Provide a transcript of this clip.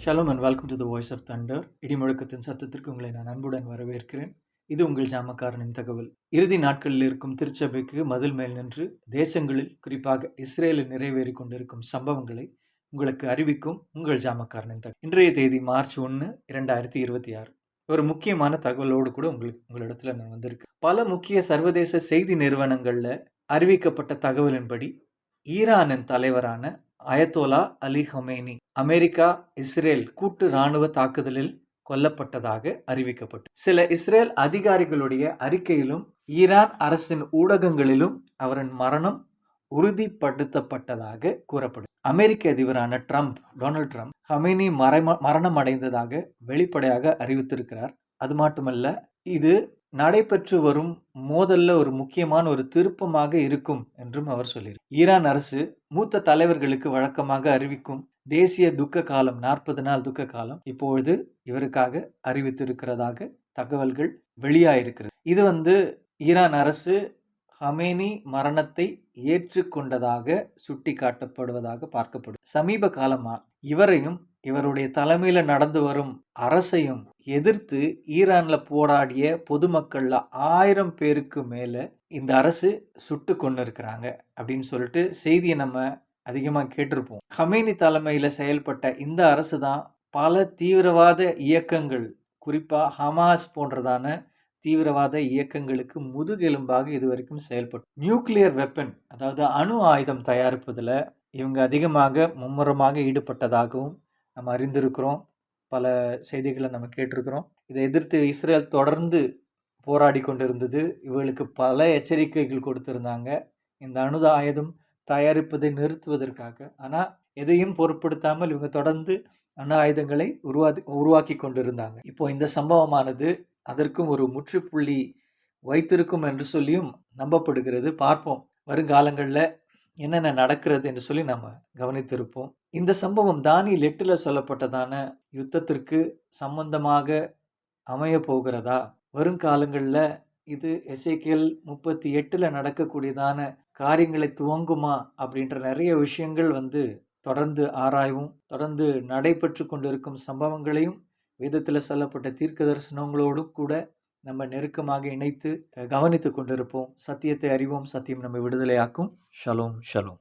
Shalom and welcome to the voice of thunder. இடிமுழக்கத்தின் சத்தத்திற்கு உங்களை நான் அன்புடன் வரவேற்கிறேன். இது உங்கள் ஜாமக்காரனின் தகவல். இறுதி நாட்களில் இருக்கும் திருச்சபைக்கு மதில் மேல் நின்று தேசங்களில் குறிப்பாக இஸ்ரேலில் நிறைவேறி கொண்டிருக்கும் சம்பவங்களை உங்களுக்கு அறிவிக்கும் உங்கள் ஜாமக்காரனின் தகவல். இன்றைய தேதி மார்ச் 1, 2026. ஒரு முக்கியமான தகவலோடு கூட உங்களிடத்துல நான் வந்திருக்கேன். பல முக்கிய சர்வதேச செய்தி நிறுவனங்கள்ல அறிவிக்கப்பட்ட தகவலின்படி ஈரானின் தலைவரான அயத்தோலா அலி ஹமேனி அமெரிக்கா இஸ்ரேல் கூட்டு இராணுவ தாக்குதலில் கொல்லப்பட்டதாக அறிவிக்கப்பட்டு சில இஸ்ரேல் அதிகாரிகளுடைய அறிக்கையிலும் ஈரான் அரசின் ஊடகங்களிலும் அவரின் மரணம் உறுதிப்படுத்தப்பட்டதாக கூறப்படும். அமெரிக்க அதிபரான டொனால்ட் ட்ரம்ப் ஹமேனி மரணம் அடைந்ததாக வெளிப்படையாக அறிவித்திருக்கிறார். அது மட்டுமல்ல, இது நடைபெற்று வரும் மோதல்ல ஒரு முக்கியமான ஒரு திருப்பமாக இருக்கும் என்றும் அவர் சொல்லியிருக்கிறார். ஈரான் அரசு மூத்த தலைவர்களுக்கு வழக்கமாக அறிவிக்கும் தேசிய துக்க காலம் 40 நாள் துக்க காலம் இப்பொழுது இவருக்காக அறிவித்திருக்கிறதாக தகவல்கள் வெளியாயிருக்கிறது. இது ஈரான் அரசு ஹமேனி மரணத்தை ஏற்றுக்கொண்டதாக சுட்டி காட்டப்படுவதாக பார்க்கப்படும். சமீப காலமா இவரையும் இவருடைய தலைமையில நடந்து வரும் அரசையும் எதிர்த்து ஈரான்ல போராடிய பொதுமக்கள்ல 1000 பேருக்கு மேல இந்த அரசு சுட்டு கொண்டு இருக்கிறாங்க அப்படின்னு சொல்லிட்டு செய்தியை நம்ம அதிகமா கேட்டிருப்போம். ஹமேனி தலைமையில செயல்பட்ட இந்த அரசு தான் பல தீவிரவாத இயக்கங்கள், குறிப்பா ஹமாஸ் போன்றதான தீவிரவாத இயக்கங்களுக்கு முதுகெலும்பாக இதுவரைக்கும் செயல்பட்டு நியூக்ளியர் வெப்பன், அதாவது அணு ஆயுதம் தயாரிப்பதில் இவங்க அதிகமாக மும்முரமாக ஈடுபட்டதாகவும் நம்ம அறிந்திருக்கிறோம். பல செய்திகளை நம்ம கேட்டிருக்கிறோம். இதை எதிர்த்து இஸ்ரேல் தொடர்ந்து போராடி கொண்டிருந்தது. இவர்களுக்கு பல எச்சரிக்கைகள் கொடுத்திருந்தாங்க இந்த அணு ஆயுதம் தயாரிப்பதை நிறுத்துவதற்காக. ஆனால் எதையும் பொருட்படுத்தாமல் இவங்க தொடர்ந்து அணு ஆயுதங்களை உருவாக்கி கொண்டிருந்தாங்க. இப்போ இந்த சம்பவமானது அதற்கும் ஒரு முற்றுப்புள்ளி வைத்திருக்கும் என்று சொல்லியும் நம்பப்படுகிறது. பார்ப்போம் வருங்காலங்களில் என்னென்ன நடக்கிறது என்று சொல்லி நம்ம கவனித்திருப்போம். இந்த சம்பவம் தானியேல் 8 சொல்லப்பட்டதான யுத்தத்திற்கு சம்பந்தமாக அமைய போகிறதா? வருங்காலங்களில் இது எசேக்கியேல் 38 நடக்கக்கூடியதான காரியங்களை துவங்குமா? அப்படின்ற நிறைய விஷயங்கள் தொடர்ந்து ஆராய்வும், தொடர்ந்து நடைபெற்று கொண்டிருக்கும் சம்பவங்களையும் வேதத்தில் சொல்லப்பட்ட தீர்க்க தரிசனங்களோடும் கூட நம்ம நெருக்கமாக இணைத்து கவனித்து கொண்டிருப்போம். சத்தியத்தை அறிவோம், சத்தியம் நம்ம விடுதலையாக்கும். Shalom shalom.